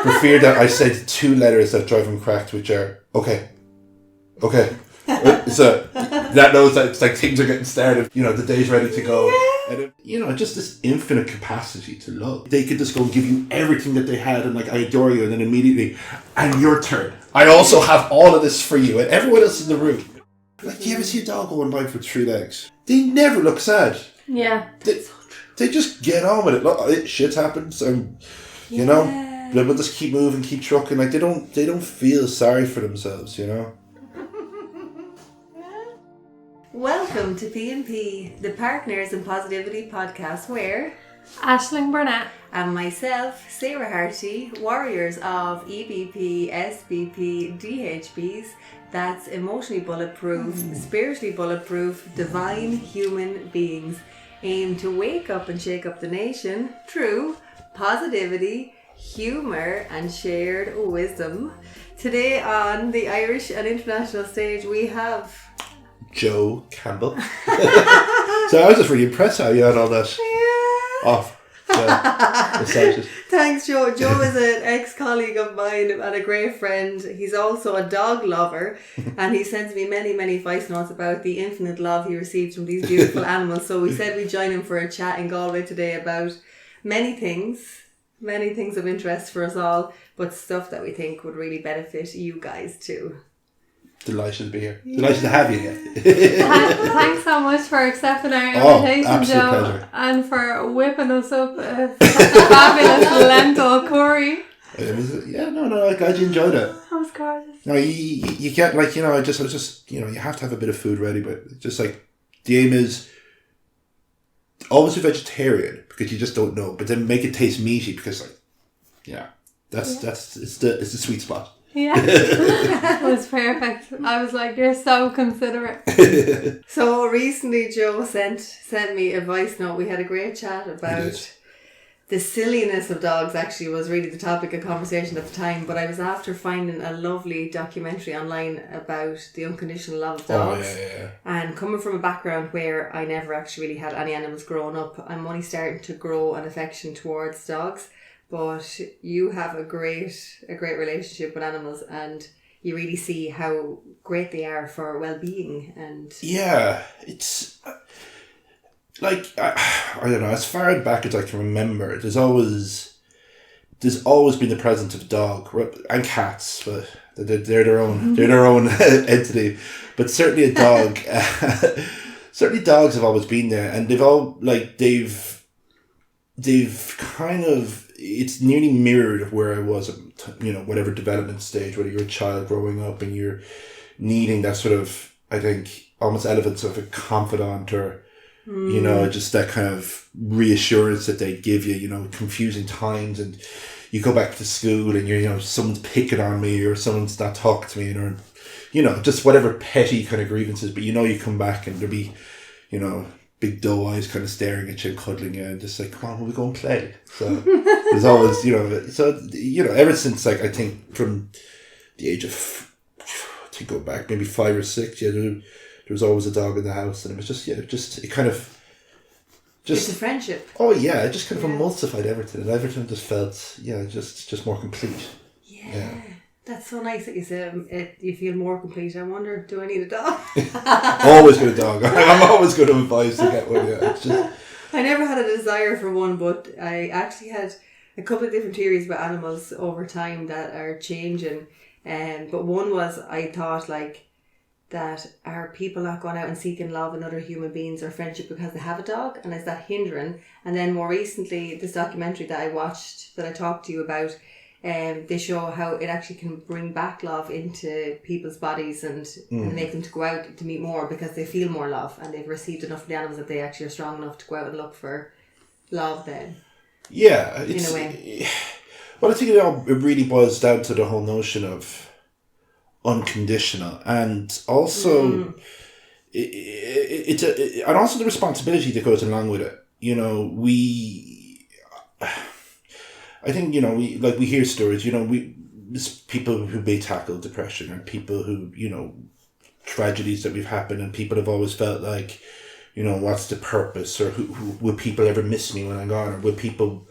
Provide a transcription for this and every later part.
For fear that I said 2 letters that drive him cracked, which are, okay. So that knows that it's like things are getting started, the day's ready to go. And just this infinite capacity to love. They could just go and give you everything that they had and I adore you, and then immediately, and your turn. I also have all of this for you and everyone else in the room. Like, you ever see a dog going by with 3 legs? They never look sad. Yeah. They just get on with it. Look, shit happens, and they'll just keep moving, keep trucking. Like, they don't feel sorry for themselves, Welcome to P&P, the Partners in Positivity podcast, where Aisling Burnett and myself, Sarah Harty, warriors of EBP, SBP, DHBs, that's emotionally bulletproof, spiritually bulletproof, divine human beings, aim to wake up and shake up the nation through positivity, humour and shared wisdom. Today on the Irish and international stage we have Joe Campbell. So I was just really impressed how you had all that off. Thanks, Joe. Joe is an ex-colleague of mine and a great friend. He's also a dog lover, and he sends me many, many voice notes about the infinite love he receives from these beautiful animals. So we said we'd join him for a chat in Galway today about many things of interest for us all, but stuff that we think would really benefit you guys too. Delighted to be here. Delighted to have you. Thanks so much for accepting our invitation, Joe, pleasure. and for whipping us up a fabulous lentil curry. I'm glad you enjoyed it. That was gorgeous. No, you get I was just you have to have a bit of food ready, but just like the aim is always a vegetarian because you just don't know, but then make it taste meaty because that's it's the sweet spot. Yeah, it was perfect. I was like, you're so considerate. So recently Joe sent me a voice note. We had a great chat about the silliness of dogs. Actually was really the topic of conversation at the time, but I was after finding a lovely documentary online about the unconditional love of dogs. And coming from a background where I never actually really had any animals growing up, I'm only starting to grow an affection towards dogs. But you have a great relationship with animals, and you really see how great they are for well-being. And it's like I don't know. As far back as I can remember, there's always been the presence of a dog and cats, but they're their own entity. But certainly a dog. Certainly dogs have always been there, and they've kind of. It's nearly mirrored where I was at, whatever development stage, whether you're a child growing up and you're needing that sort of, I think, almost elements of a confidant or, just that kind of reassurance that they give you, confusing times, and you go back to school and you're, someone's picking on me or someone's not talking to me or, just whatever petty kind of grievances, but you come back and there'll be, big doe eyes kind of staring at you and cuddling you and just like, come on, we'll go and play. So there's always, ever since I think from the age of, to go back maybe 5 or 6, there was always a dog in the house, and it was it kind of, it's a friendship. Oh yeah, it just kind of emulsified everything, and everything just felt, just more complete. Yeah. That's so nice that you said you feel more complete. I wonder, do I need a dog? Always get a dog. I'm always going to advise to get one. Yeah, it's just. I never had a desire for one, but I actually had a couple of different theories about animals over time that are changing. But one was, I thought that are people not going out and seeking love in other human beings or friendship because they have a dog, and is that hindering? And then more recently, this documentary that I watched that I talked to you about. They show how it actually can bring back love into people's bodies and make them to go out to meet more because they feel more love and they've received enough from the animals that they actually are strong enough to go out and look for love then. Yeah. In a way. Well, I think it really boils down to the whole notion of unconditional, and also and also the responsibility that goes along with it. I think, we hear stories, people who may tackle depression and people who, tragedies that we've happened, and people have always felt like, what's the purpose, or who will people ever miss me when I'm gone, or will people,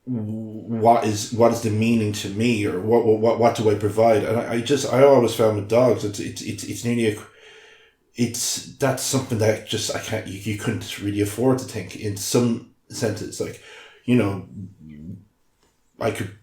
what is the meaning to me, or what do I provide? And I always found with dogs, it's nearly that's something that just I can't you couldn't really afford to think. In some senses, like, you know, I could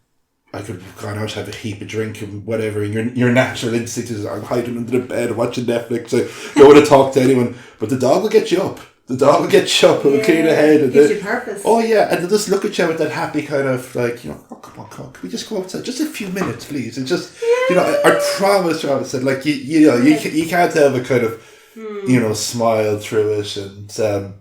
go out, have a heap of drink and whatever, and your natural instinct is I'm hiding under the bed watching Netflix. I don't want to talk to anyone, but the dog will get you up. The dog will get you up and clear the head. And gives you purpose. Oh yeah, and they'll just look at you with that happy kind of like, you know, oh come on, can we just go outside just a few minutes, please? And just, you know, I promise, said, like, you know, you can't have a kind of, you know, smile through it, and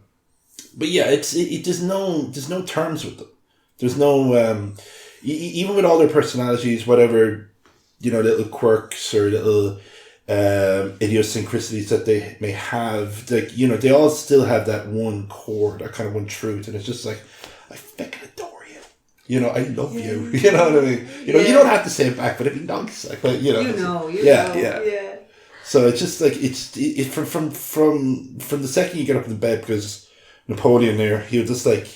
but yeah, there's no terms with them. There's no even with all their personalities, whatever, you know, little quirks or little idiosyncrasies that they may have, like, you know, they all still have that one core, that kind of one truth, and it's just like, I fucking adore you. You know, I love you. You know what I mean? You know, you don't have to say it back, but it'd be nice. Like, you know. You know. Yeah. So it's just like it from the second you get up in bed, because Napoleon there, he'll just like,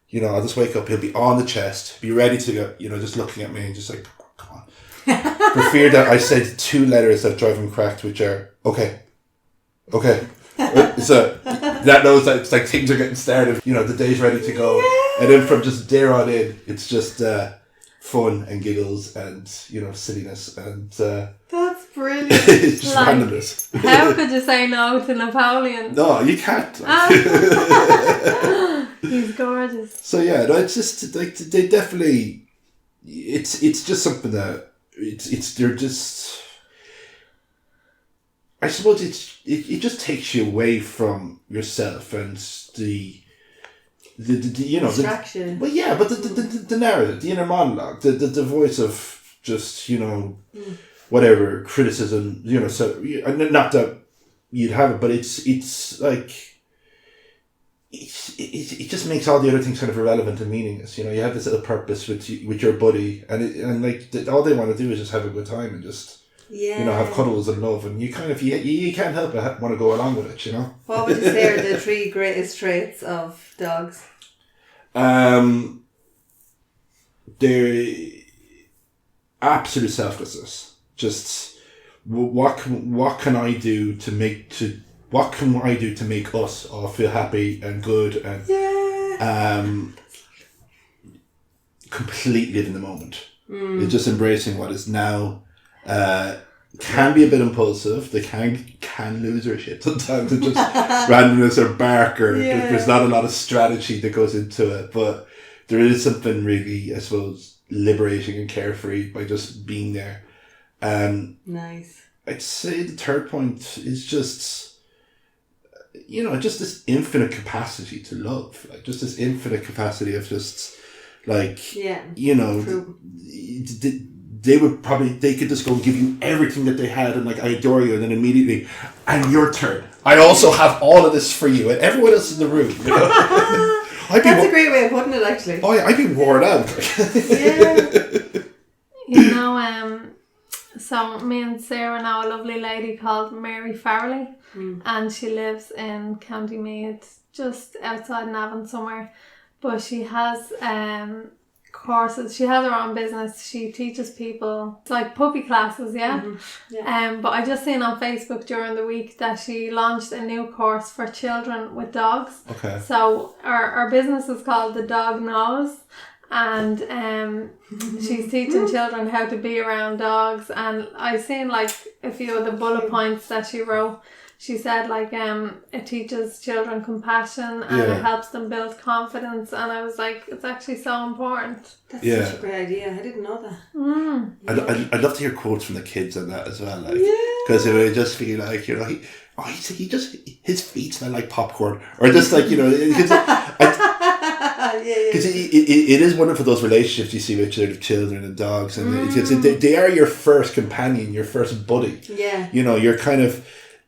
you know, I'll just wake up, he'll be on the chest, be ready to go, you know, just looking at me and just like, come on. For fear that I said 2 letters that drive him cracked, which are okay. So that knows that it's like things are getting started. You know, the day's ready to go, and then from just there on in, it's just fun and giggles and, you know, silliness and. That's brilliant. It's just like, randomness. How could you say no to Napoleon? No, you can't. He's gorgeous. So yeah, no, it's just like they definitely. It's just something that they're just. I suppose it just takes you away from yourself and the you know, distraction. But the narrative, the inner monologue, the voice of just, you know, whatever criticism, you know. So not that you'd have it, but it's like it just makes all the other things kind of irrelevant and meaningless. You know, you have this little purpose with your buddy, and like all they want to do is just have a good time and just. Yeah. You know, have cuddles and love, and you kind of you can't help but want to go along with it. You know. What would you say are the 3 greatest traits of dogs? They're absolute selflessness. Just what can I do to make us all feel happy and good and complete live in the moment. It's just embracing what is now. Can be a bit impulsive. They can lose their shit sometimes. It's just randomness or bark, or there's not a lot of strategy that goes into it. But there is something really, I suppose, liberating and carefree by just being there. Nice. I'd say the third point is just, you know, just this infinite capacity to love. Like, just this infinite capacity of just, like, you know, they could just go and give you everything that they had, and like, I adore you, and then immediately, and your turn. I also have all of this for you, and everyone else in the room. You know? That's a great way of putting it, actually. Oh yeah, I'd be worn out. You know, so me and Sarah know a lovely lady called Mary Farley, and she lives in County Meath, just outside Navan somewhere. But she has courses. She has her own business. She teaches people, it's like puppy classes, but I just seen on Facebook during the week that she launched a new course for children with dogs. Okay. So our business is called the Dog Knows, and she's teaching children how to be around dogs. And I seen like a few of the bullet points that she wrote. She said, like, it teaches children compassion and it helps them build confidence. And I was like, it's actually so important. That's such a great idea. I didn't know that. I'd love to hear quotes from the kids on that as well. Like, because it would just feel like, you know, his feet smell like popcorn. Or just like, you know, because it is wonderful, those relationships you see with children and dogs. And they are your first companion, your first buddy. Yeah. You know, you're kind of...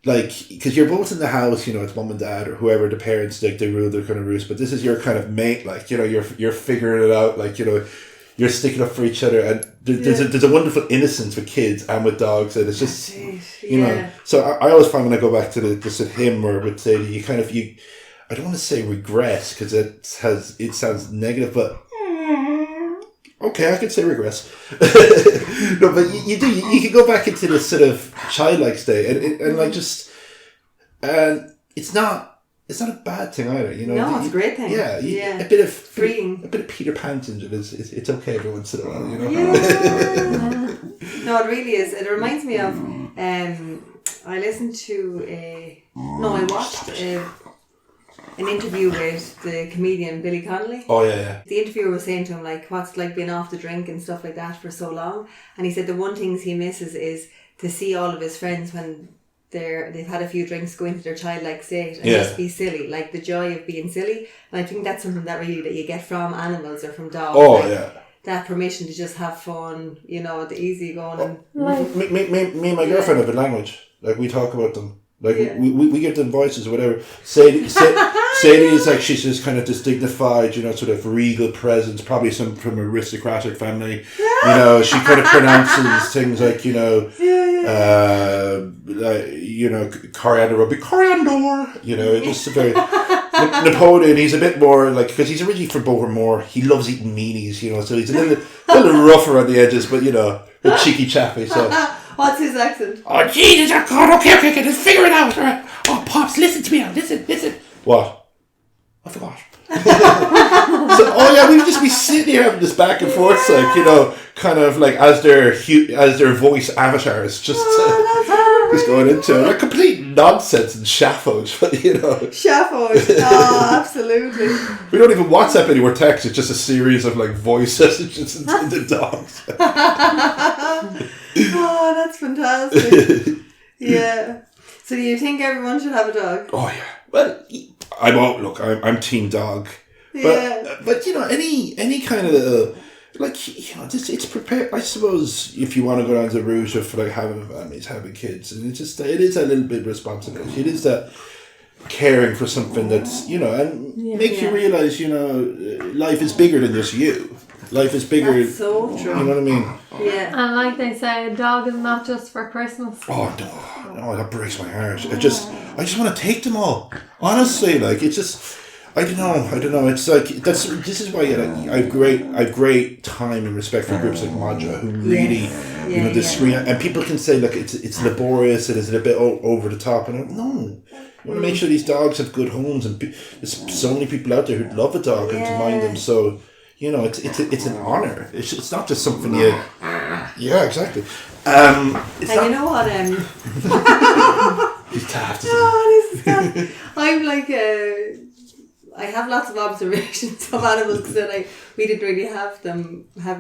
Like, because you're both in the house, you know, it's mum and dad or whoever, the parents, like, they rule their kind of roost, but this is your kind of mate, like, you know, you're figuring it out, like, you know, you're sticking up for each other, and there's a wonderful innocence with kids and with dogs, and it's just, you know, so I always find when I go back to this with him or with Sadie, you kind of, I don't want to say regress, because it sounds negative, but Okay, I could say regress. No, but you do. You can go back into this sort of childlike state, and like just, and it's not a bad thing either. You know, no, it's a great thing. Yeah, yeah. A bit of freeing, a bit of Peter Pan syndrome is it's okay every once in a while. You know. Yeah. No, it really is. It reminds me of. I listened to I watched an interview with the comedian Billy Connolly. Oh yeah. The interviewer was saying to him like, what's it like being off the drink and stuff like that for so long, and he said the one things he misses is to see all of his friends when they've had a few drinks go into their childlike state and just be silly, like the joy of being silly. And I think that's something that you get from animals or from dogs. Oh like, yeah. That permission to just have fun, you know, the easy going. Me and my girlfriend have a language. Like we talk about them. Like we give them voices or whatever. Sadie is like, she's just kind of this dignified, you know, sort of regal presence, probably some from an aristocratic family. You know, she kind of pronounces things like, you know, like, you know, coriander will be coriander. You know, just a very Napoleon. He's a bit more like, because he's originally from Baltimore. He loves eating meanies, you know, so he's a little rougher on the edges, but you know, a cheeky chappy. So. What's his accent? Oh, Jesus, oh God, okay, just figure it out. Right? Oh, Pops, listen to me now, listen. What? I forgot. We would just be sitting here having this back and forth, like, you know, kind of like as their voice avatars, just going into like complete nonsense and shaffos, but you know. Shaffos, oh, absolutely. We don't even WhatsApp anymore text, it's just a series of like voice messages into dogs. Oh, that's fantastic. Yeah. So do you think everyone should have a dog? Oh yeah. Well, I'm team dog. But you know, any kind of like, you know, it's prepared. I suppose if you want to go down the route of like having families, having kids, and it is a little bit of responsibility. It is that caring for something that's, you know, and make you realize, you know, life is bigger than just you. Life is bigger. That's so true. You know what I mean? Yeah. And like they say, a dog is not just for Christmas. Oh no, that breaks my heart. I just want to take them all. Honestly, like it's just, I don't know. It's like this is why I have great time and respect for groups like Madra who really, you know, the screen, and people can say look, it's laborious, it is a bit over the top, and no. You want to make sure these dogs have good homes, and there's so many people out there who'd love a dog and to mind them. So. You know, it's an honor. It's not just something you. Yeah, exactly. You know what? He's tapped. Oh, this is good. I'm like I have lots of observations of animals because we didn't really have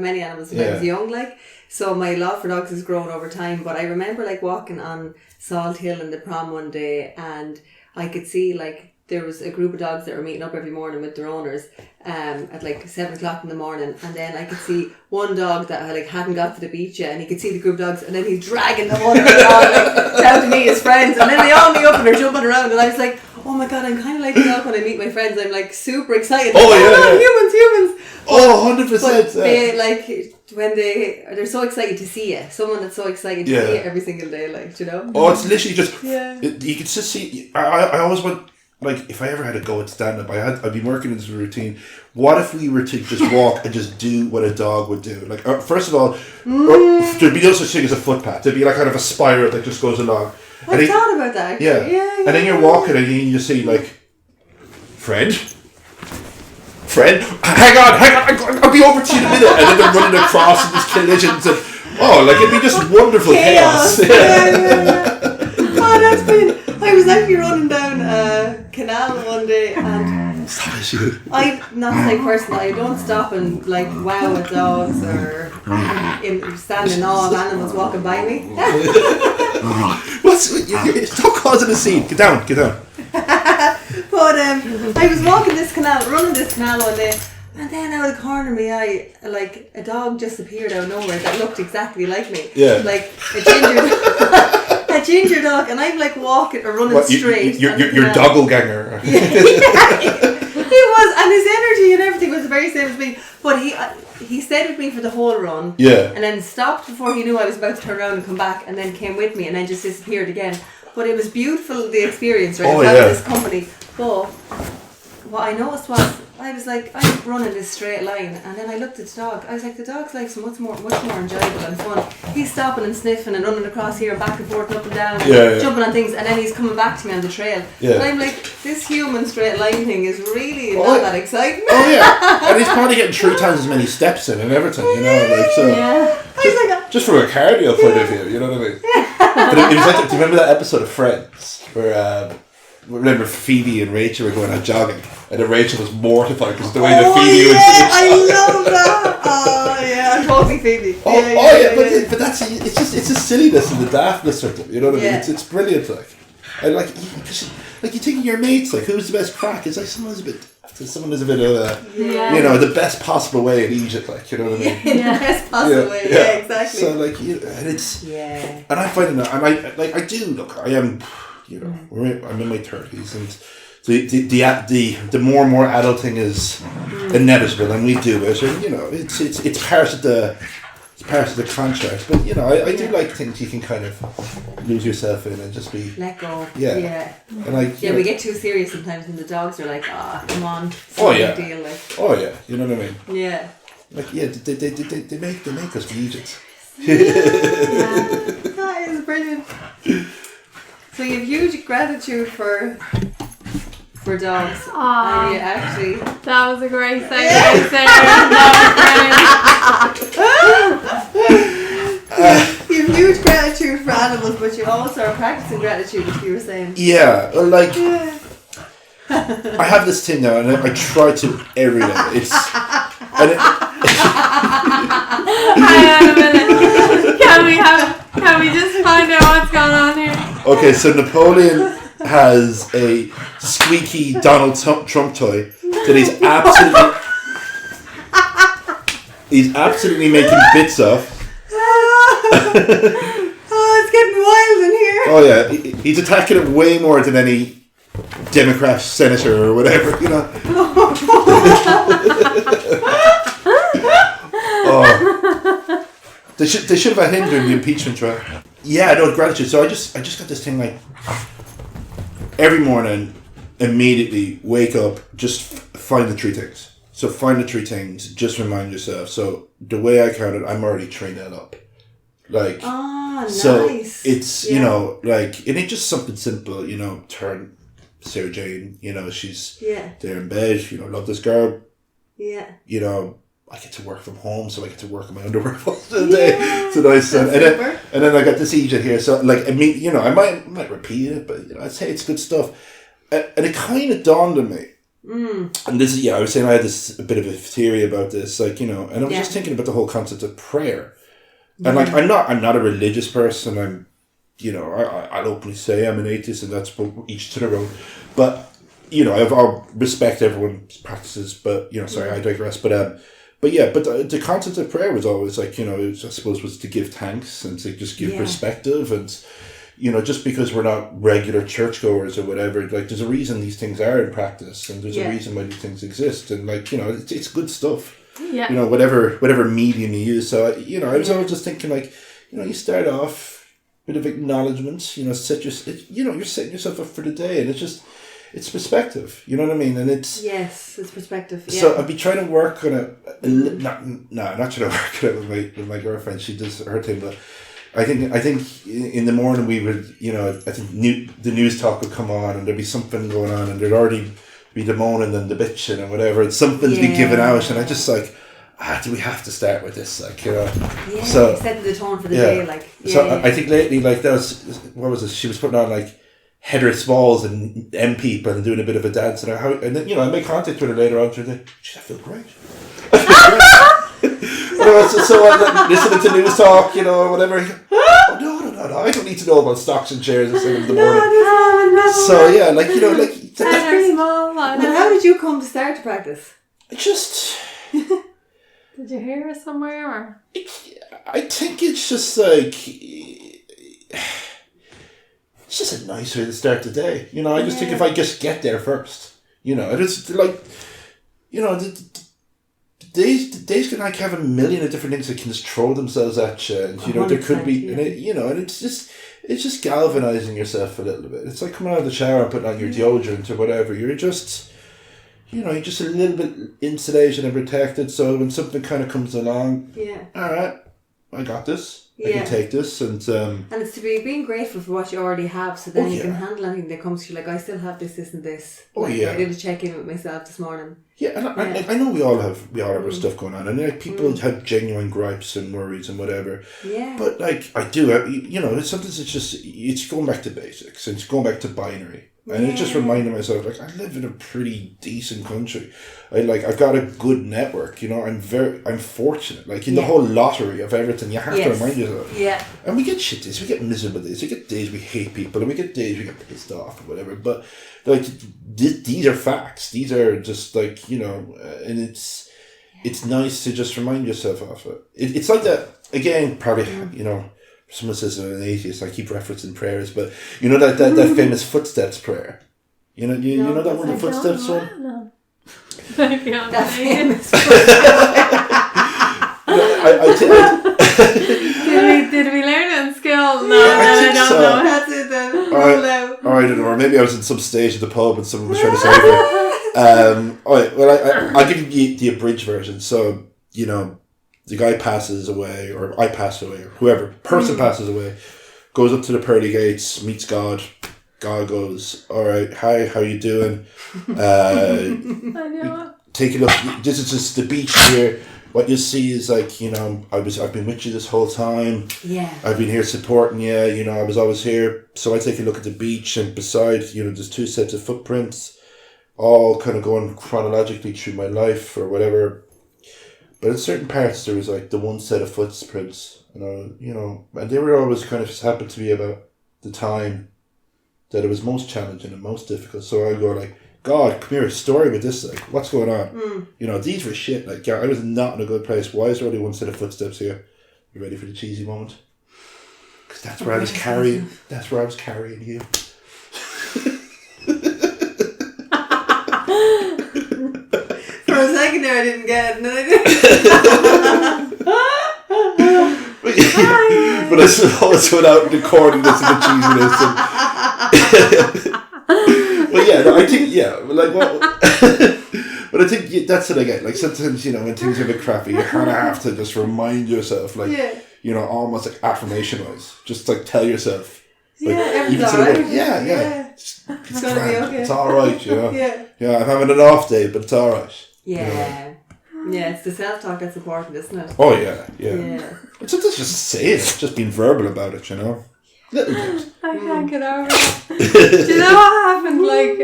many animals when I was young. Like, so my love for dogs has grown over time. But I remember like walking on Salt Hill in the prom one day, and I could see like. There was a group of dogs that were meeting up every morning with their owners at like 7 o'clock in the morning, and then I could see one dog that like hadn't got to the beach yet, and he could see the group of dogs, and then he's dragging the one dog down to meet his friends, and then they all meet up and they're jumping around, and I was like, oh my God, I'm kind of like the dog when I meet my friends. I'm like super excited. Humans. Oh, 100%. But they like when they're so excited to see you. Someone that's so excited to see you every single day, like, you know. Oh, it's literally just you can just see. I always want. Like, if I ever had to go at stand-up, I'd be working into the routine. What if we were to just walk and just do what a dog would do? Like, first of all, there'd be no such thing as a footpath. There'd be like kind of a spiral that just goes along. I thought about that, actually. Yeah. And then you're walking and you just see, like, friend, hang on, I'll be over to you in a minute. And then they're running across and there's collisions and, it'd be just wonderful chaos. Oh, that's been... I was actually running down a canal one day, and I'm not the type person that I don't stop and like wow at dogs or stand in awe of animals walking by me. Stop causing a scene. Get down. But I was running this canal one day, and then out of the corner of my eye, like a dog just appeared out of nowhere that looked exactly like me. Yeah. Like a ginger dog, and I'm like walking or running straight. Your doppelganger. He was, and his energy and everything was the very same as me. But he stayed with me for the whole run. Yeah. And then stopped before he knew I was about to turn around and come back, and then came with me, and then just disappeared again. But it was beautiful, the experience, right? Having this company. But what I noticed was, I was like, I'm running this straight line, and then I looked at the dog. I was like, the dog's life's much more enjoyable and fun. He's stopping and sniffing and running across here, back and forth, and up and down, jumping on things, and then he's coming back to me on the trail. Yeah. And I'm like, this human straight line thing is really not that exciting. Oh yeah, and he's probably getting 3 times as many steps in and everything, you know, like so. Yeah. Just from a cardio point of view, you know what I mean? But it was like, do you remember that episode of Friends where? Remember Phoebe and Rachel were going out jogging, and then Rachel was mortified because the way that Phoebe was. I love that. Oh yeah, I'm totally Phoebe. But that's it's just silliness and the daftness of it. You know what I mean? It's brilliant. Like, and like you think of your mates, like who's the best crack? It's like someone who's a bit of a, you know, the best possible way at Egypt. Like, you know what I mean? The best possible way. Yeah, exactly. So like, and it's and I find that, and I do look. I am. You know, I'm in my 30s, and the more and more adulting is inevitable, and we do it. And you know, it's part of the contract. But you know, I do like things you can kind of lose yourself in and just be let go. Yeah. And like we get too serious sometimes, and the dogs are like, come on, big deal, like. Oh yeah, you know what I mean? Yeah. Like they make us be Egypt. That is brilliant. So you have huge gratitude for dogs. Aww. And you actually... That was a great segment, you have huge gratitude for animals, but you also are practicing gratitude, as you were saying. Yeah, like... I have this thing now, and I try to every day. It's... Hang on a minute. Can we just find out what's going on here? Okay, so Napoleon has a squeaky Donald Trump toy that he's absolutely making bits of. It's getting wild in here. Oh yeah, he's attacking it way more than any Democrat senator or whatever, you know. They should have had him during the impeachment trial. Yeah, no, gratitude. So I just got this thing like every morning, immediately wake up, just find the 3 things. So find the 3 things, just remind yourself. So the way I count it, I'm already trained that up. Like, so nice. It's, you know, like, and it's just something simple, you know, turn Sarah Jane, you know, she's there in bed, you know, love this girl. Yeah. You know, I get to work from home, so I get to work in my underwear most of the day. It's a nice and then I got this Egypt here. So like, I mean, you know, I might repeat it, but you know, I'd say it's good stuff. And it kind of dawned on me. And this is I was saying I had a bit of a theory about this, like, you know, and I was just thinking about the whole concept of prayer. And like, I'm not a religious person. I'm, you know, I'll openly say I'm an atheist, and that's each to their own. But you know, I'll respect everyone's practices. But you know, sorry, I digress. But the concept of prayer was always like, you know, I suppose was to give thanks and to just give perspective, and you know, just because we're not regular churchgoers or whatever, like there's a reason these things are in practice, and there's a reason why these things exist, and like, you know, it's good stuff. Yeah. You know, whatever medium you use. So you know, I was always just thinking like, you know, you start off bit of acknowledgement, you know, you're setting yourself up for the day, and it's perspective, you know what I mean? And it's perspective. Yeah. So I'd be trying to work on it. Not trying to work on it with my girlfriend. She does her thing, but I think in the morning we would, you know, I think the news talk would come on, and there'd be something going on, and there'd already be the moaning and the bitching and whatever, and something's be given out, and I just like, do we have to start with this, like, you know? Yeah, so setting the tone for the day, like. I think lately, like, that was, what was it? She was putting on like Heather Smalls and M People and doing a bit of a dance, and then, you know, I made contact with her later on through the. Geez, I feel great. So I'm like, listening to news talk, you know, or whatever. Oh, no, I don't need to know about stocks and shares at 7 in the morning. No. So yeah, like, you know, like. Heather Small. And how did you come to start to practice? Just. Did you hear it somewhere, or? I think it's just like, it's just a nice way to start the day. You know, I just think if I just get there first, you know, and it's like, you know, the days can like have a million of different things that can just throw themselves at you, and you know, there could be, you know, and it's just galvanizing yourself a little bit. It's like coming out of the shower and putting on your deodorant or whatever. You're just, you're just a little bit insulated and protected. So when something kind of comes along, all right, I got this. I can take this, and it's to be being grateful for what you already have, so then you can handle anything that comes to you. Like, I still have this, and this. I did a check-in with myself this morning. Yeah, and I know we all have our stuff going on, and like people have genuine gripes and worries and whatever. Yeah. But like I do, sometimes it's going back to basics, and it's going back to binary. And it's just reminding myself, like, I live in a pretty decent country. I've got a good network, I'm fortunate. Like, in the whole lottery of everything, you have to remind yourself. Yeah. And we get shit days, we get miserable days, we get days we hate people, and we get days we get pissed off or whatever. But, like, these are facts. These are just, like, and it's nice to just remind yourself of it. It's like that, again, probably, someone says I'm an atheist, I keep referencing prayers, but that famous footsteps prayer. You know that one, the footsteps one? No. That famous Did we learn it in school? No, I don't know. That's it then. I don't know. Or maybe I was at some stage at the pub and someone was trying to save me. I'll give you the abridged version. So, the guy passes away, or I pass away, or whoever, person passes away, goes up to the pearly gates, meets God. God goes, all right, hi, how you doing? I know. Take a look. This is just the beach here. What you see is like, I've been with you this whole time. Yeah. I've been here supporting you. I was always here. So I take a look at the beach, and beside, there's 2 sets of footprints, all kind of going chronologically through my life or whatever. But in certain parts, there was like the 1 set of footprints, and they were always kind of just happened to be about the time that it was most challenging and most difficult. So I go like, God, come here, story with this, like, what's going on? These were shit. Like, I was not in a good place. Why is there only 1 set of footsteps here? You ready for the cheesy moment? Because that's where I was carrying. That's where I was carrying you. For a second there, I didn't get it. But I suppose without recording this in the cheesiness. But yeah, no, I think, like, what? But I think that's what I get. Like, sometimes, when things are a bit crappy, you kind of have to just remind yourself, like, almost like affirmation-wise. Just, like, tell yourself. Like, everything's alright. Yeah. It's gonna be okay. It's alright, Yeah, I'm having an off day, but it's alright. Yeah. Yeah, it's the self-talk that's important, isn't it? Oh, yeah. But sometimes just say it, just being verbal about it, Little bit. I can't get over it. Do you know what happened? Like,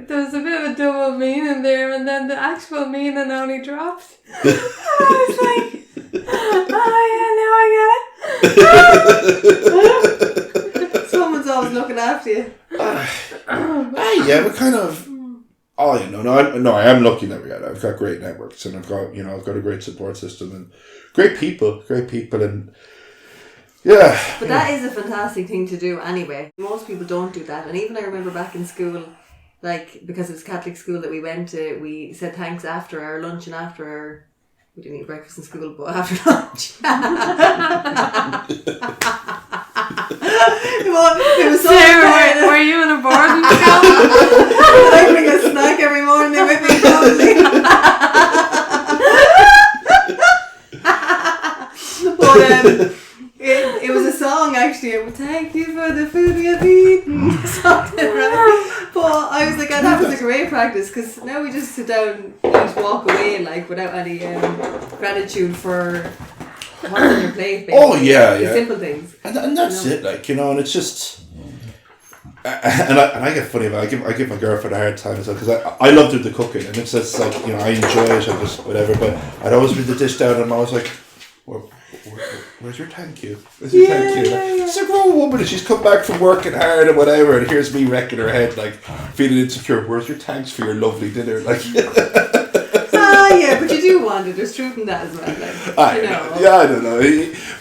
there was a bit of a double meaning there, and then the actual meaning only dropped. And I was like, oh yeah, now I get it. Someone's always looking after you. Yeah, but kind of. Oh, I am lucky in that regard. I've got great networks, and I've got a great support system and great people, and yeah. But that is a fantastic thing to do anyway. Most people don't do that, and even I remember back in school, like, because it was Catholic school that we went to, we said thanks after our lunch and after our. We didn't eat breakfast in school, but after lunch. It was so Sarah, were you in a boarding school? I bring a snack every morning with me, probably. But it was a song actually. It was, thank you for the food we have eaten. Something, right? But I was like, that was a great practice, because now we just sit down and just walk away like without any gratitude for what's on your plate. Basically. Oh yeah. The simple things. And that's it, like, and it's just. And I get funny about it. I give my girlfriend a hard time as well, because I love doing the cooking, and it's just like, I enjoy it and just whatever, but I'd always bring the dish down and I'm always like, where's your thank you? Where's your thank you? Yeah. It's a grown woman, and she's come back from working hard and whatever, and here's me wrecking her head, like, feeling insecure. Where's your thanks for your lovely dinner? Like, yeah, but you do want it. There's truth in that as well. Like, Yeah, I don't know.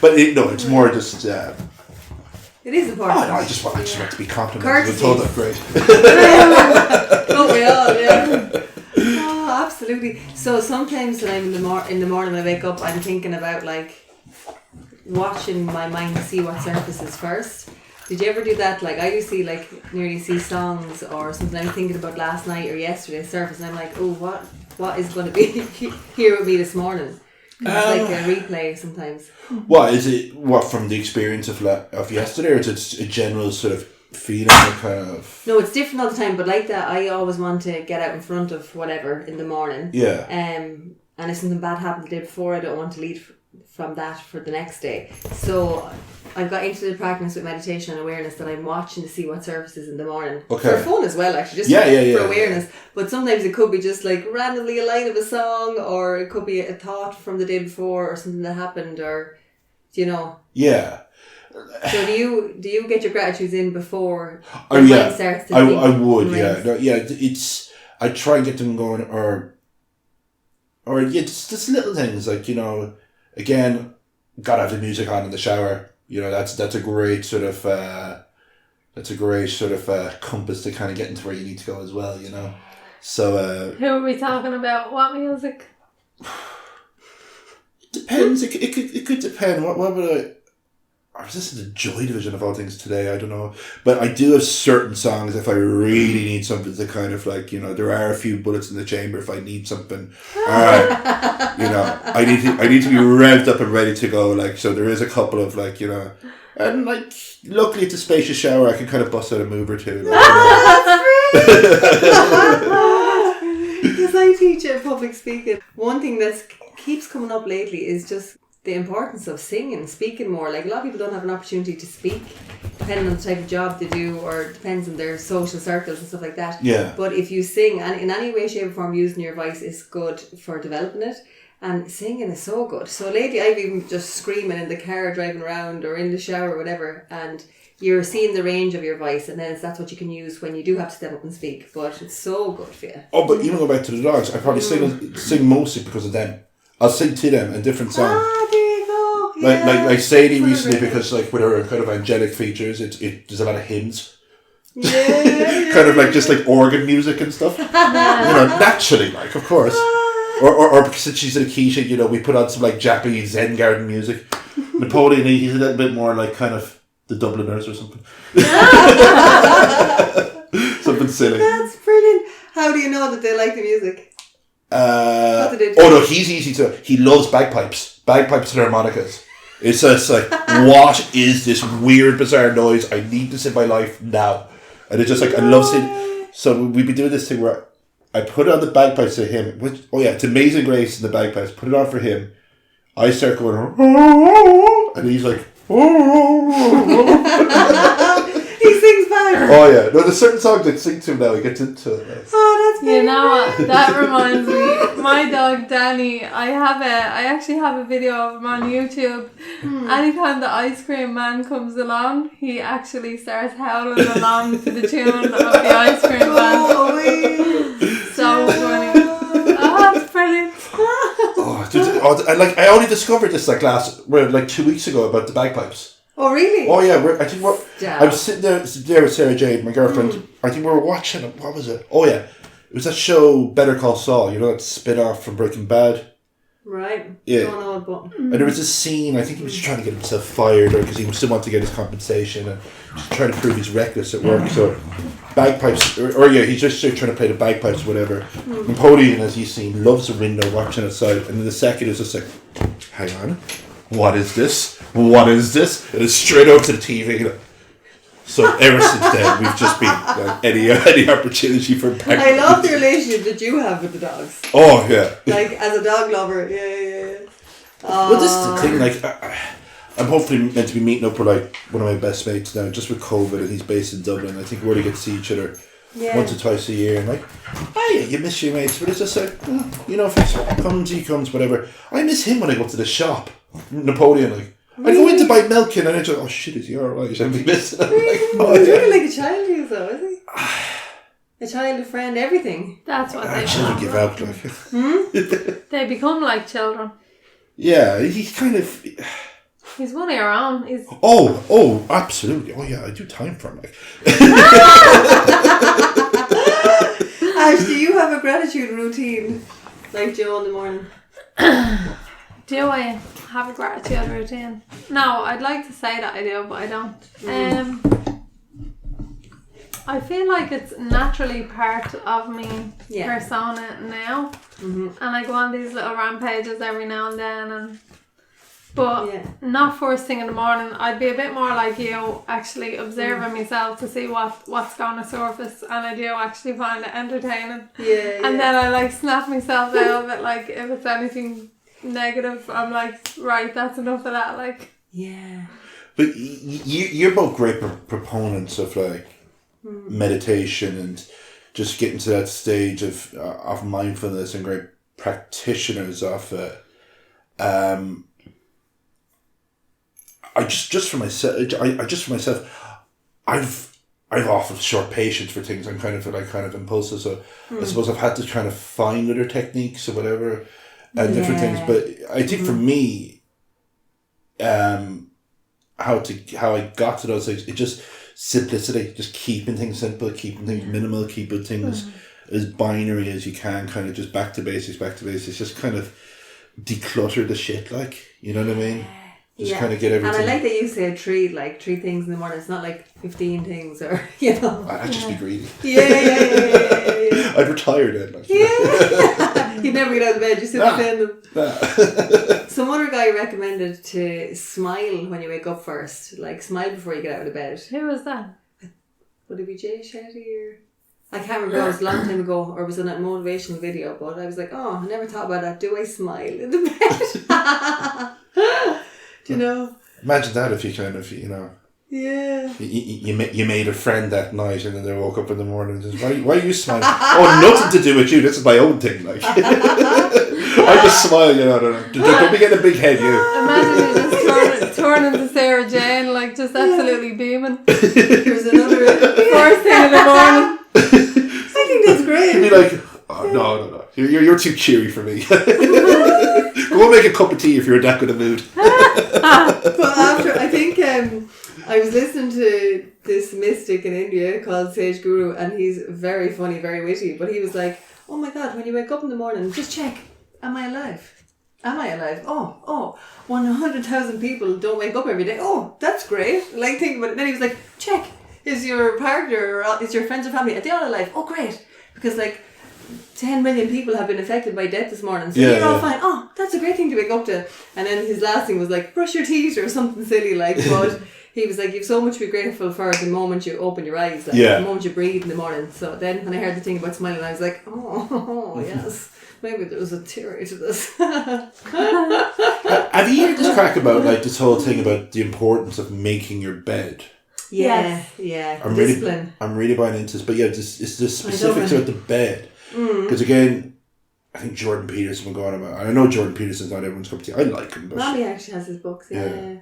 But it's more just. It is important. I just want to be complimented. Courtesy. I told that great. Don't we all? Yeah. Oh, absolutely. So sometimes when I'm in the morning when I wake up, I'm thinking about like watching my mind to see what surfaces first. Did you ever do that? Like, I used to nearly see songs or something I'm thinking about last night or yesterday's service, and I'm like, oh, what is going to be here with me this morning? It's like a replay sometimes. What is it? What, from the experience of yesterday, or is it a general sort of feeling or kind of? No, it's different all the time, but like that, I always want to get out in front of whatever in the morning. Yeah. And if something bad happened the day before, I don't want to lead from that for the next day. So I've got into the practice with meditation and awareness that I'm watching to see what services in the morning. Okay. For fun as well, actually, just for awareness. Yeah. But sometimes it could be just like randomly a line of a song, or it could be a thought from the day before, or something that happened, or Yeah. So do you get your gratitudes in before the mind starts to think? I would, yeah. No, yeah, it's I try and get them going, or just little things like, again, gotta have the music on in the shower. That's a great sort of compass to kind of get into where you need to go as well. So who are we talking about? What music? It depends. It could depend. What would I was listening to Joy Division of all things today, I don't know. But I do have certain songs if I really need something to kind of there are a few bullets in the chamber if I need something. Alright. I need to be revved up and ready to go, so there is a couple of and luckily it's a spacious shower, I can kind of bust out a move or two. Because I teach at public speaking. One thing that keeps coming up lately is just the importance of singing, speaking more. Like, a lot of people don't have an opportunity to speak, depending on the type of job they do, or depends on their social circles and stuff like that. Yeah. But if you sing, and in any way, shape or form, using your voice is good for developing it. And singing is so good. So lately I've even just screaming in the car driving around, or in the shower or whatever, and you're seeing the range of your voice, and then that's what you can use when you do have to step up and speak. But it's so good for you. Oh, but even go back to the dogs, I probably sing mostly because of them. I'll sing to them in different songs. There you go. Yeah. Like Sadie recently, because with her kind of angelic features, there's a lot of hymns. Yeah. Kind of just organ music and stuff. Naturally, of course. Or because she's in a quiche, we put on some Japanese Zen garden music. Napoleon, he's a little bit more kind of the Dubliners or something. Something silly. That's brilliant. How do you know that they like the music? Oh no, he's easy to. He loves bagpipes and harmonicas. It's just what is this weird, bizarre noise? I need this in my life now. And it's just I love seeing. So we've been doing this thing where I put on the bagpipes to him. It's Amazing Grace and the bagpipes. Put it on for him. I start going, and he's like, he sings back. Oh yeah, no, there's certain songs I sing to him now. He gets into it. Oh, that's You know what? That reminds me. My dog Danny. I actually have a video of him on YouTube. Anytime the ice cream man comes along, he actually starts howling along to the tune of the ice cream man. So funny. Oh, that's brilliant. I only discovered this 2 weeks ago about the bagpipes. Oh really? Oh yeah, I was sitting there with Sarah Jade, my girlfriend. I think we were watching it. What was it? Oh yeah, it was that show Better Call Saul. That spin-off from Breaking Bad. Right. Yeah. Don't know, but and there was this scene. I think he was trying to get himself fired, or because he still wanted to get his compensation, and just trying to prove he's reckless at work. So bagpipes, he's just trying to play the bagpipes, whatever. Napoleon, as you've seen, loves the window watching outside, and then the second is just hang on. What is this? And it's straight over to the TV. So ever since then, we've just been any opportunity for bagpipes. I love the relationship that you have with the dogs. Oh yeah. As a dog lover, yeah. Well, this is the thing. I'm hopefully meant to be meeting up with one of my best mates now, just with COVID, and he's based in Dublin. I think we already get to see each other once or twice a year, and you miss your mates, but it's just if it comes, he comes, whatever. I miss him when I go to the shop. Napoleon, I go in to buy milk and I just, oh shit, is he alright? I'd be missing him. He's really like a child to you though, is he? A child, a friend, everything. That's what they children give out They become like children. Yeah, he's kind of. He's one of your own. Oh, absolutely. Oh yeah, I do time for him. Ash, do you have a gratitude routine like Joe in the morning? Do I have a gratitude routine? No, I'd like to say that I do, but I don't. I feel like it's naturally part of me persona now, and I go on these little rampages every now and then, but not first thing in the morning. I'd be a bit more like you, actually observing myself to see what's going to surface, and I do actually find it entertaining. And then I like snap myself out of it, like if it's anything negative, I'm like, right, that's enough of that, like. Yeah. But you're both great proponents of like meditation and just getting to that stage of mindfulness, and great practitioners of it. I just for myself, I've often short patience for things. I'm kind of impulsive, so I suppose I've had to kind of find other techniques or whatever and different things. But I think for me, how I got to those things, it just simplicity, just keeping things simple, keeping things minimal, keeping things as binary as you can, kind of just back to basics, just kind of declutter the shit, like, you know what I mean? Just kind of get everything. And I like that you said three things in the morning. It's not like 15 things, or, you know. I'd just be greedy. Yeah. I'd retire then. Like. Yeah. You'd never get out of bed, you sit behind them. Some other guy recommended to smile when you wake up first. Like, smile before you get out of bed. Who was that? Would it be Jay Shetty or... I can't remember, it was a long time ago, or it was in a motivational video, but I was like, oh, I never thought about that. Do I smile in the bed? Do you know? Imagine that if you kind of, you know... Yeah. You made a friend that night, and then they woke up in the morning and says, why are you smiling? Oh, nothing to do with you. This is my own thing. Like, I just smile, you know. Don't be getting a big head, you. Imagine you just turn into Sarah Jane, like just absolutely beaming. There's another first thing in the morning. I think that's great. You'd be like, oh, no. You're too cheery for me. Go and make a cup of tea if you're in that good a mood. But after, I think I was listening to this mystic in India called Sage Guru, and he's very funny, very witty, but he was like, oh my God, when you wake up in the morning, just check, am I alive? Am I alive? Oh, 100,000 people don't wake up every day. Oh, that's great. Like, think about it. Then he was like, check, is your partner or is your friends or family, are they all alive? Oh, great. Because like 10 million people have been affected by death this morning, so you're all fine. Oh, that's a great thing to wake up to. And then his last thing was like, brush your teeth or something silly like, but he was like, you've so much to be grateful for the moment you open your eyes, like the moment you breathe in the morning. So then when I heard the thing about smiling, I was like, oh yes, maybe there was a theory to this. Have you heard this crack about like this whole thing about the importance of making your bed? Yeah. Discipline. I'm really buying into this, but yeah, it's the specifics about the bed. Because again, I think Jordan Peterson will go on about. I know Jordan Peterson's not everyone's cup of tea. I like him, but Mommy actually has his books. Yeah.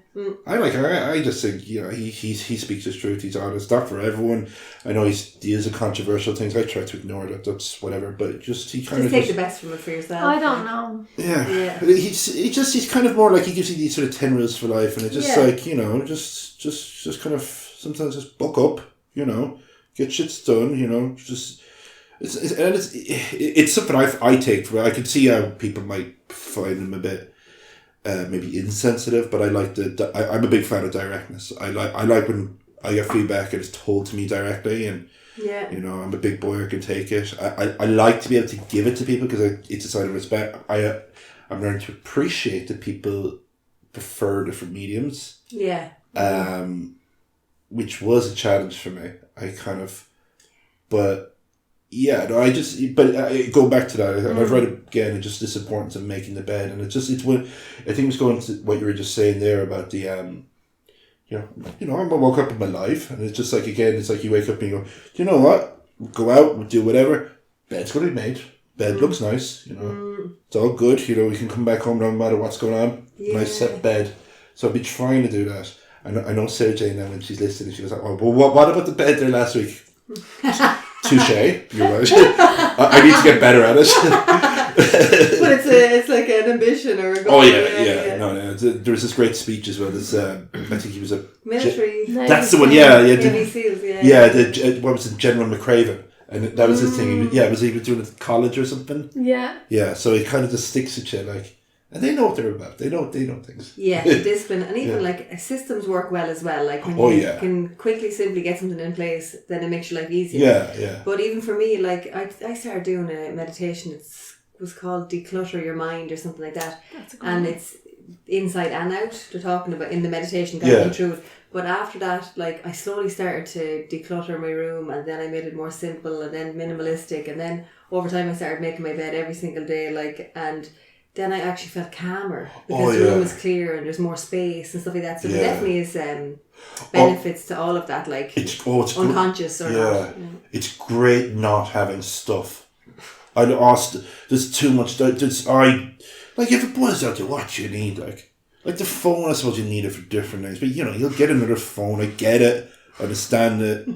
I like him. I just think, you know, he speaks his truth. He's honest. Not for everyone. I know he is a controversial things. I try to ignore that. That's whatever. But just he kind of take the best from it for yourself. I don't know. Yeah. But he's kind of more like he gives you these sort of 10 rules for life, and it's just like, you know, just kind of sometimes just buck up, you know, get shit done, you know, just. It's something I take from it. I can see how people might find them a bit maybe insensitive, but I like I'm a big fan of directness. I like when I get feedback and it's told to me directly, and you know, I'm a big boy, I can take it. I like to be able to give it to people because it's a sign of respect. I'm learning to appreciate that people prefer different mediums. Yeah. Which was a challenge for me. Going back to that, and I've read it again, and just this importance of making the bed, and it's when I think it's going to what you were just saying there about the I woke up in my life, and it's just like, again, it's like you wake up and you go, you know what, go out, do whatever, bed's going to be made, bed looks nice, you know, it's all good, you know, we can come back home no matter what's going on, nice set bed. So I'll be trying to do that. I know Sarah Jane now, when she's listening, she goes, oh, well, what about the bed there last week? Touché, you're right. I need to get better at it. But it's like an ambition or a goal. Oh yeah. No. There was this great speech as well. This I think he was a military. That's the one. Yeah. Navy SEALs. What was it, General McCraven, and that was his thing. He was doing it at college or something. Yeah. Yeah. So it kind of just sticks with you, like. And they know what they're about. They know things. Yeah, discipline. And even like systems work well as well. Like when you can quickly, simply get something in place, then it makes your life easier. Yeah. But even for me, like I started doing a meditation. It was called Declutter Your Mind or something like that. That's a good and one. it's inside and out. They're talking about in the meditation, guiding through it. But after that, like I slowly started to declutter my room, and then I made it more simple, and then minimalistic, and then over time I started making my bed every single day, like, and then I actually felt calmer because the room is clear and there's more space and stuff like that. So there definitely is benefits to all of that, like it's unconscious or not. It's great not having stuff. I'd asked, there's too much. Like if it boils down to what you need, like the phone, I suppose you need it for different things, but you'll get another phone. I get it, I understand it.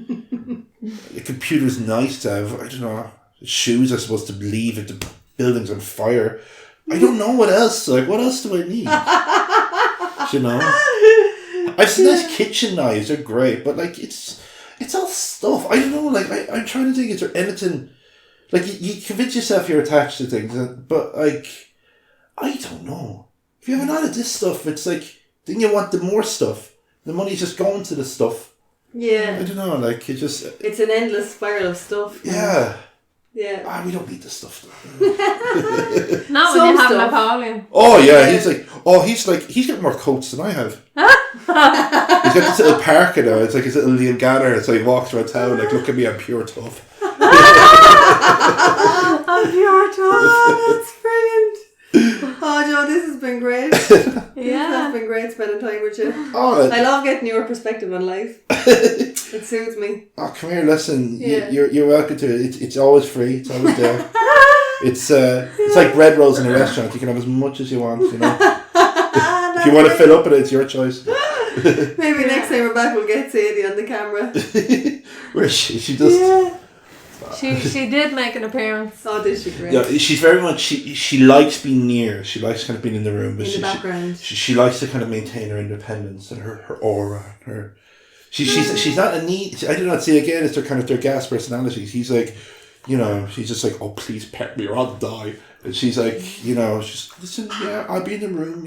The computer's nice to have. I don't know. Shoes are supposed to leave if the building's on fire. I don't know what else. Like, what else do I need? I've seen nice kitchen knives. They're great, but like it's all stuff. I don't know. Like I'm trying to think. Is there anything? Like you convince yourself you're attached to things, but like I don't know. If you have a lot of this stuff, it's like then you want the more stuff. The money's just going to the stuff. Yeah. I don't know. Like it's an endless spiral of stuff. Yeah. Yeah. We don't need this stuff. Not when you have Napoleon. Oh yeah, he's got more coats than I have. He's got this little parka now. It's like his little Liam Ganner. So he walks around town like, look at me, I'm pure tough. I'm pure tough. That's brilliant. Oh, Joe, this has been great. It's been great spending time with you. Oh, I love getting your perspective on life. It suits me. Oh, come here, listen. You're welcome to it. It's always free. It's always there. It's like bread rolls in a restaurant. You can have as much as you want, If you want to fill up with it, it's your choice. Maybe next time we're back, we'll get Sadie on the camera. Where is she? She just... Yeah. She did make an appearance. Oh, did she? Great. Yeah, she's very much... She likes being near. She likes kind of being in the room. But in the background. She likes to kind of maintain her independence and her aura. She's not a neat... I do not see, again, it's their gas personalities. He's like... she's just like, oh, please pet me or I'll die. And she's like, just listen, I'll be in the room,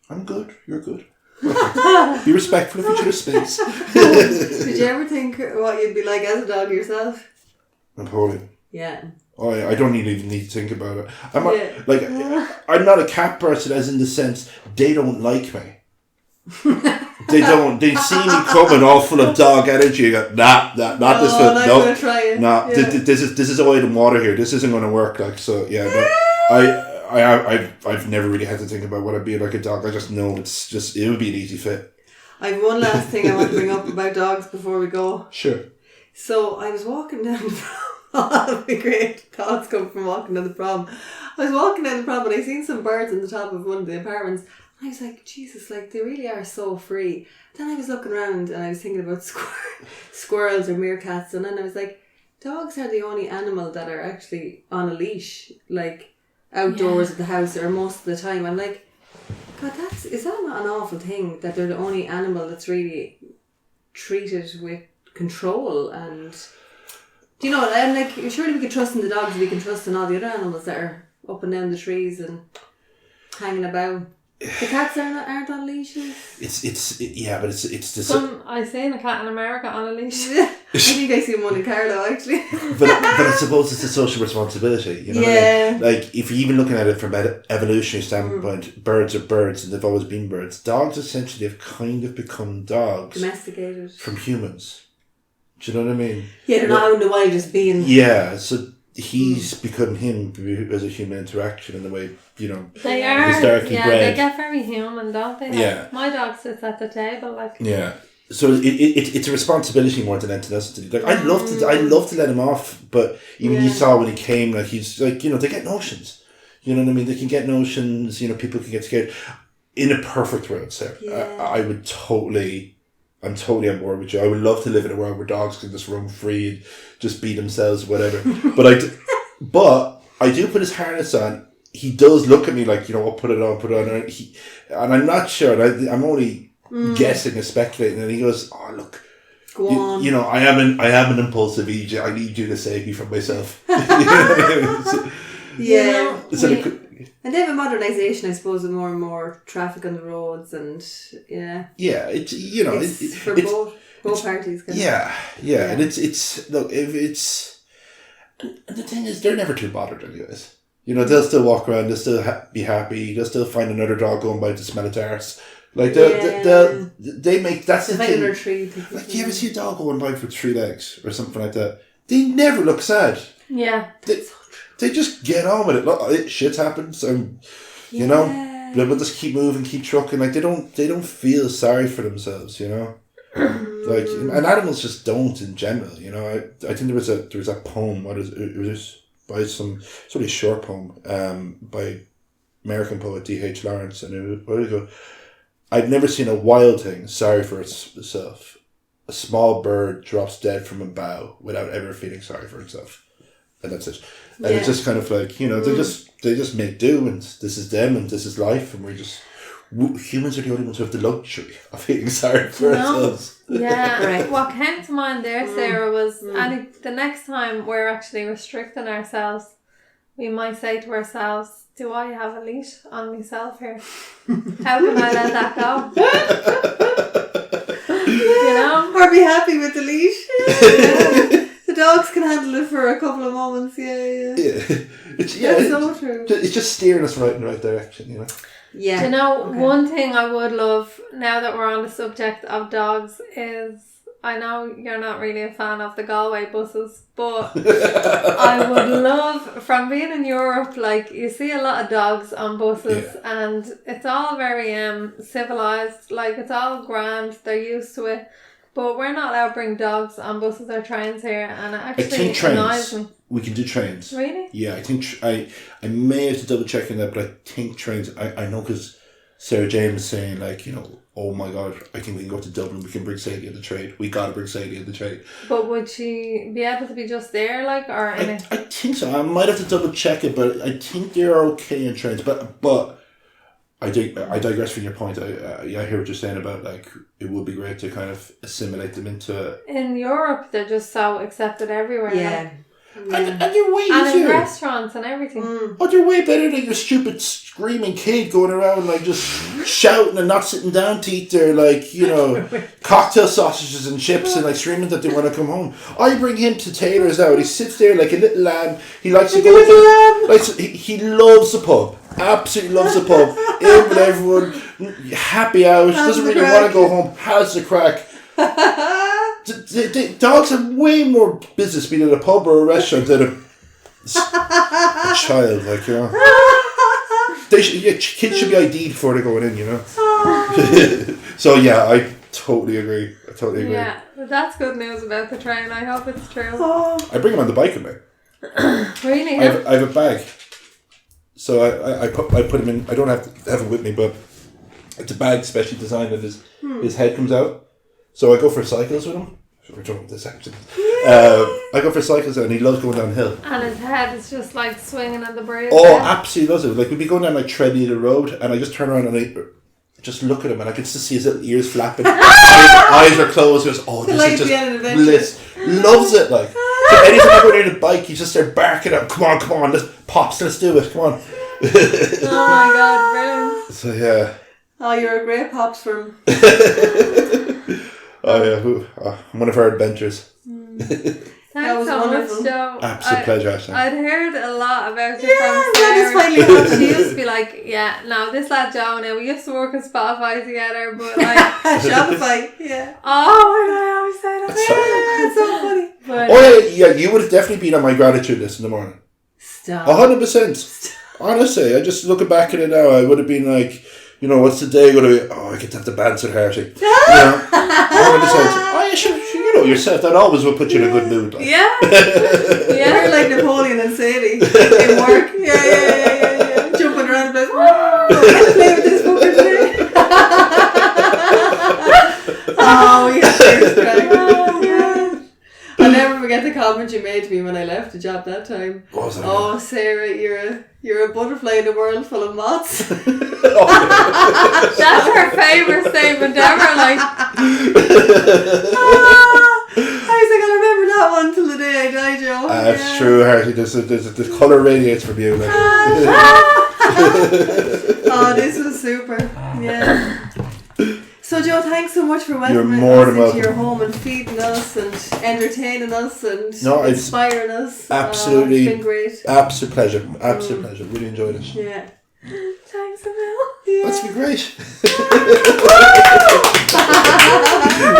I'm good, you're good. Be respectful of each other's space. Did you ever think what you'd be like as a dog yourself? Napoleon. Yeah. Oh, I don't even need to think about it. I'm not a cat person, as in the sense they don't like me. They don't. They see me coming all full of dog energy. Not this film. I'm gonna try it. This is oil and water here. This isn't going to work. Like so, yeah. But I've never really had to think about what I'd be like a dog. I just know it would be an easy fit. I have one last thing I want to bring up about dogs before we go. Sure. So I was walking down the prom. Oh, the great thoughts come from walking down the prom. I was walking down the prom and I seen some birds on the top of one of the apartments. I was like, Jesus, like they really are so free. Then I was looking around and I was thinking about squirrels or meerkats, and then I was like, dogs are the only animal that are actually on a leash, like outdoors at the house or most of the time. I'm like, God, is that not an awful thing that they're the only animal that's really treated with control? And I'm like, surely we can trust in the dogs, we can trust in all the other animals that are up and down the trees and hanging about. The cats aren't on leashes. It's the I seen a cat in America on a leash. I think I seen one in Carlo actually. but I suppose it's a social responsibility. What I mean? Like if you're even looking at it from an evolutionary standpoint, birds are birds and they've always been birds. Dogs essentially have kind of become dogs, domesticated from humans. Do you know what I mean? Yeah, they're not out in the wild just being. Yeah, so he's become him as a human interaction in the way, they are historically bred. They get very human, don't they? Yeah. My dog sits at the table like. Yeah. So it's a responsibility more than anything else to do. Like I'd love to let him off, but even you saw when he came, like he's like, they get notions. You know what I mean? They can get notions, people can get scared. In a perfect world, Sarah, I'm totally on board with you. I would love to live in a world where dogs can just roam free and just be themselves, whatever. But I do put his harness on. He does look at me like, I'll put it on. And I'm not sure. I'm only guessing and speculating. And he goes, oh, look. Go on. I am an impulsive EJ. I need you to save me from myself. You know what I mean? Yeah. So And they have a modernisation, I suppose, with more and more traffic on the roads, and Yeah, it's it's for both parties. Yeah, and it's look, if it's, and the thing is, they're never too bothered anyways. They'll still walk around, they'll still be happy, they'll still find another dog going by to smell its arse. Like they make, that's the thing. Like, you ever see a dog going by for 3 legs or something like that? They never look sad. Yeah. They just get on with it. Look, shit's happened, so they'll just keep moving, keep trucking. Like, they don't feel sorry for themselves, Like, and animals just don't in general, I think there was a poem. It was by it's really a short poem by American poet D.H. Lawrence, and it was, I've never seen a wild thing sorry for itself. A small bird drops dead from a bough without ever feeling sorry for itself, and that's it. And it's just kind of like, they just make do, and this is them, and this is life, and humans are the only ones who have the luxury of feeling sorry for ourselves. Yeah, right. What came to mind there, Sarah, was the next time we're actually restricting ourselves, we might say to ourselves, do I have a leash on myself here? How can I let that go? Or be happy with the leash. The dogs can handle it for a couple of moments. That's so true. It's just steering us right in the right direction, Yeah. One thing I would love, now that we're on the subject of dogs, is, I know you're not really a fan of the Galway buses, but I would love, from being in Europe, like, you see a lot of dogs on buses, and it's all very civilised, like, it's all grand, they're used to it, but we're not allowed to bring dogs on buses or trains here, and it actually annoys me. We can do trains. Really? Yeah, I think I may have to double check on that, but I think trains. I know because Sarah Jane was saying, like, oh my God, I think we can go to Dublin. We can bring Sadie on the train. We gotta bring Sadie on the train. But would she be able to be just there, like, or in I think so. I might have to double check it, but I think they're okay in trains. But I digress from your point. I hear what you're saying about, like, it would be great to kind of assimilate them into. In Europe, they're just so accepted everywhere. Yeah. Like. And they're way easier. And in restaurants and everything. Oh, they're way better than your stupid screaming kid going around, like, just shouting and not sitting down to eat their, like, cocktail sausages and chips and, like, screaming that they want to come home. I bring him to Taylor's now, and he sits there like a little lamb. He likes to go to, he loves the pub. Absolutely loves the pub. In with everyone, happy out, doesn't really want to go home, has the crack. The dogs have way more business being at a pub or a restaurant than a child, like, kids should be ID'd before they're going in, So yeah, I totally agree. Yeah, but that's good news about the train. I hope it's true. I bring them on the bike with me. Really? I have a bag, so I put him in. I don't have to have it with me, but it's a bag specially designed that his head comes out. So I go for cycles with him. We're talking about this actually. I go for cycles and he loves going downhill. And his head is just like swinging in the breeze. Oh, absolutely loves it. Like, we'd be going down like Treadneedle Road, and I just turn around and I just look at him, and I can just see his little ears flapping. eyes are closed. Goes, oh, this is just bliss. Loves it, like. So anytime I go near the bike, he's just there barking out. Come on, let's do it. Come on. Oh my God, brilliant. So yeah. Oh, you're a great pops for him. Oh yeah, one of our adventures. Thanks so much, Joe. Absolute pleasure, Ashley. I'd heard a lot about you from Sarah. She used to be like, this lad Joe, now we used to work at Spotify together, but like Shopify, yeah. Oh my God, I always say that. That's so funny. But, yeah, you would have definitely been on my gratitude list in the morning. Stop. 100%. Honestly, I just looking back at it now, I would have been like, what's the day going to be? Oh, I get to have the bands at Harty. 100%. Oh, you should, yourself. That always will put you in a good mood. Like. Yeah. You're like Napoleon and Sadie in work. Yeah. Jumping around the place. Let's play with this fucker today. Oh, we had serious crack. I'll never forget the comment you made to me when I left the job that time. What was that? Oh, Sarah, you're a butterfly in a world full of moths. That's her favourite statement ever, like. I was like, I'll remember that one till the day I die, Joe. That's true, Harty. The colour radiates from you. Like. Oh, this was super. Yeah. So, Joe, thanks so much for welcoming more us than into your welcome. home and feeding us and entertaining us and No, it's inspiring us. Absolutely. It's been great. Absolute pleasure. Absolute pleasure. Really enjoyed it. Yeah. Thanks, Emil. Yeah. That's been great.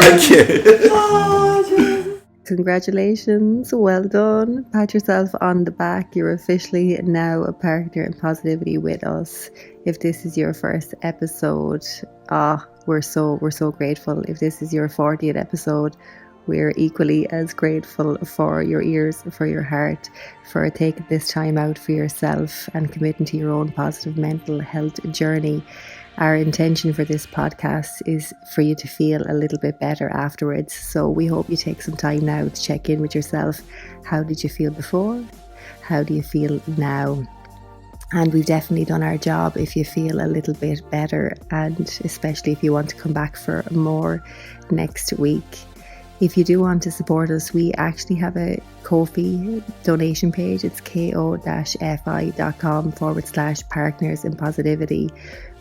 Thank you. Oh, Joe. Congratulations, well done. Pat yourself on the back. You're officially now a partner in Positivity with us. If this is your first episode, we're so grateful. If this is your 40th episode, we're equally as grateful for your ears, for your heart, for taking this time out for yourself and committing to your own positive mental health journey. Our intention for this podcast is for you to feel a little bit better afterwards. So we hope you take some time now to check in with yourself. How did you feel before? How do you feel now? And we've definitely done our job if you feel a little bit better, and especially if you want to come back for more next week. If you do want to support us, we actually have a Ko-fi donation page. It's ko-fi.com/partners in positivity.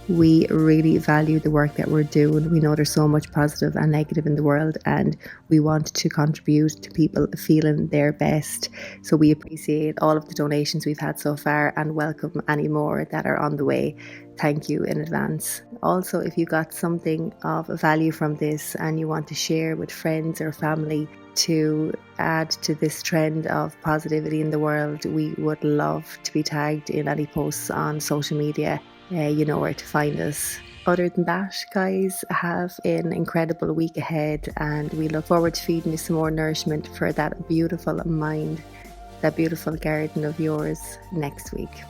We really value the work that we're doing. We know there's so much positive and negative in the world, and we want to contribute to people feeling their best. So we appreciate all of the donations we've had so far and welcome any more that are on the way. Thank you in advance. Also, if you got something of value from this and you want to share with friends or family to add to this trend of positivity in the world, we would love to be tagged in any posts on social media. You know where to find us. Other than that, guys, have an incredible week ahead, and we look forward to feeding you some more nourishment for that beautiful mind, that beautiful garden of yours next week.